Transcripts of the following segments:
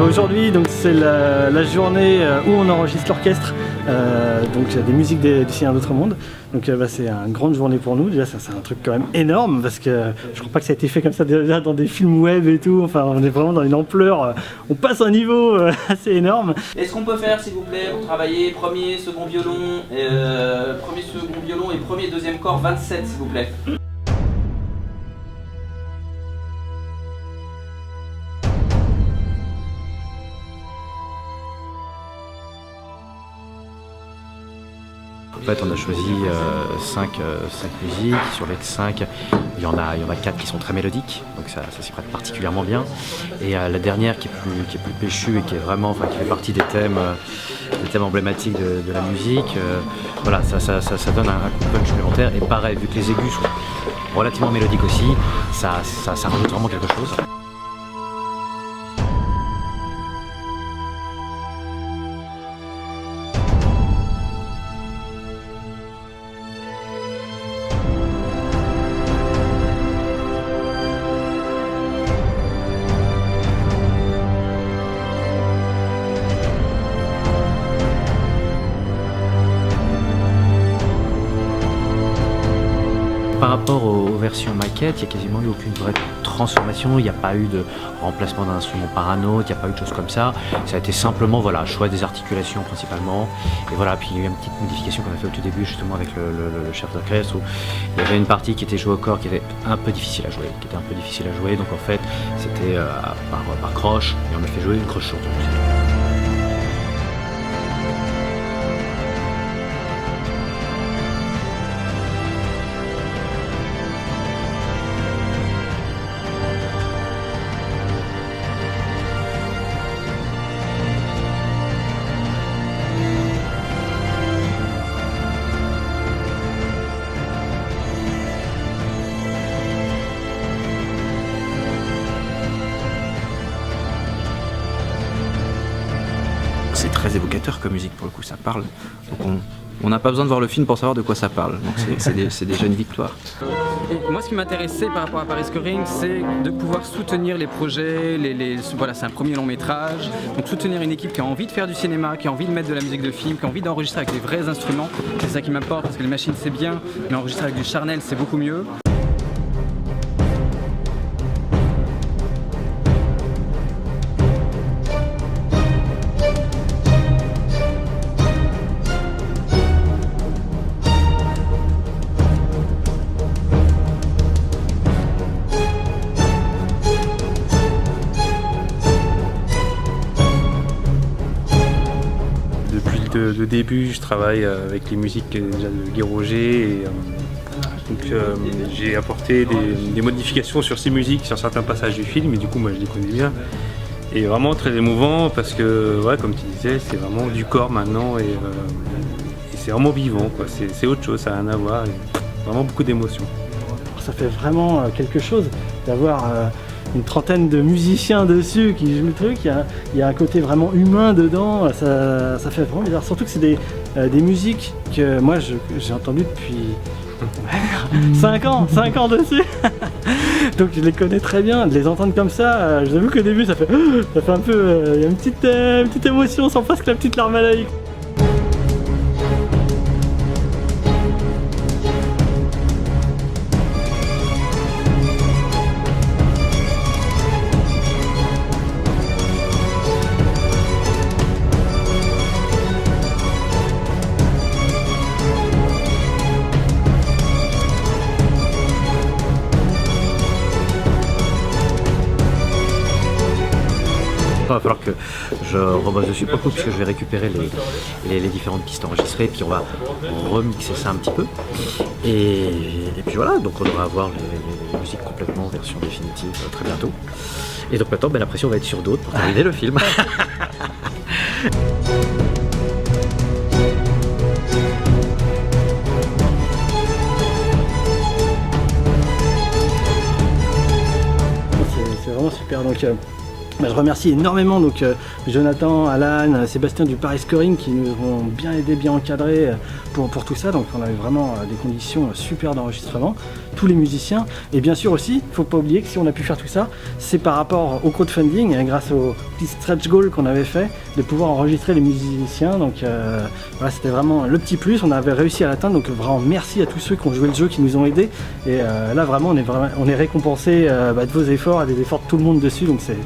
Aujourd'hui, c'est la journée où on enregistre l'orchestre, donc des musiques du Seigneur d'autres mondes. Donc c'est une grande journée pour nous. Déjà, c'est un truc quand même énorme parce que je crois pas que ça a été fait comme ça déjà dans des films web et tout. Enfin, on est vraiment dans une ampleur. On passe un niveau assez énorme. Est-ce qu'on peut faire, s'il vous plaît, pour travailler premier, second violon et premier, deuxième corps 27, s'il vous plaît. En fait, on a choisi 5 musiques. Sur les 5, il y en a 4 qui sont très mélodiques, donc ça s'y prête particulièrement bien. Et la dernière qui est plus péchue et qui est vraiment, qui fait partie des thèmes emblématiques de la musique. Voilà, ça donne un coup de punch supplémentaire. Et pareil, vu que les aigus sont relativement mélodiques aussi, ça rajoute vraiment quelque chose. Par rapport aux versions maquettes, il n'y a quasiment eu aucune vraie transformation, il n'y a pas eu de remplacement d'un instrument par un autre, il n'y a pas eu de choses comme ça. Ça a été simplement choix des articulations principalement. Et voilà, puis il y a eu une petite modification qu'on a fait au tout début justement avec le chef d'orchestre où il y avait une partie qui était jouée au corps qui était un peu difficile à jouer. Donc en fait, c'était par croche et on a fait jouer une croche sourde. C'est très évocateur comme musique, pour le coup, ça parle. Donc on n'a pas besoin de voir le film pour savoir de quoi ça parle. Donc c'est déjà une victoire. Et moi, ce qui m'intéressait par rapport à Paris Scoring, c'est de pouvoir soutenir les projets. Voilà, c'est un premier long métrage. Donc soutenir une équipe qui a envie de faire du cinéma, qui a envie de mettre de la musique de film, qui a envie d'enregistrer avec des vrais instruments. C'est ça qui m'importe, parce que les machines c'est bien, mais enregistrer avec du charnel c'est beaucoup mieux. De début, je travaille avec les musiques déjà de Guy Roger et j'ai apporté des modifications sur ces musiques, sur certains passages du film et du coup moi je les connais bien. Et vraiment très émouvant parce que, comme tu disais, c'est vraiment du corps maintenant et c'est vraiment vivant, quoi. C'est autre chose, ça n'a rien à voir, et vraiment beaucoup d'émotions. Ça fait vraiment quelque chose d'avoir une trentaine de musiciens dessus qui jouent le truc, il y a un côté vraiment humain dedans, ça fait vraiment bizarre. Surtout que c'est des musiques que moi j'ai entendues depuis 5 ans dessus. Donc je les connais très bien, de les entendre comme ça, je vous avoue qu'au début ça fait un peu, il y a une petite émotion sans presque la petite larme à l'œil. Il va falloir que je rebosse dessus pour le coup, puisque je vais récupérer les différentes pistes enregistrées, puis on va remixer ça un petit peu. Et puis voilà, donc on devra avoir les musiques complètement en version définitive très bientôt. Et donc maintenant, la pression va être sur d'autres pour terminer le film. C'est vraiment super. Donc, Je remercie énormément donc Jonathan, Alan, Sébastien du Paris Scoring qui nous ont bien aidé, bien encadré pour tout ça. Donc on avait vraiment des conditions super d'enregistrement, tous les musiciens. Et bien sûr aussi, il ne faut pas oublier que si on a pu faire tout ça, c'est par rapport au crowdfunding, grâce au petit stretch goal qu'on avait fait, de pouvoir enregistrer les musiciens. Donc voilà, c'était vraiment le petit plus, on avait réussi à l'atteindre. Donc vraiment merci à tous ceux qui ont joué le jeu, qui nous ont aidés. Et là vraiment on est récompensé de vos efforts et des efforts de tout le monde dessus. Donc c'est...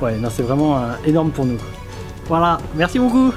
Ouais, non, c'est vraiment énorme pour nous. Voilà, merci beaucoup.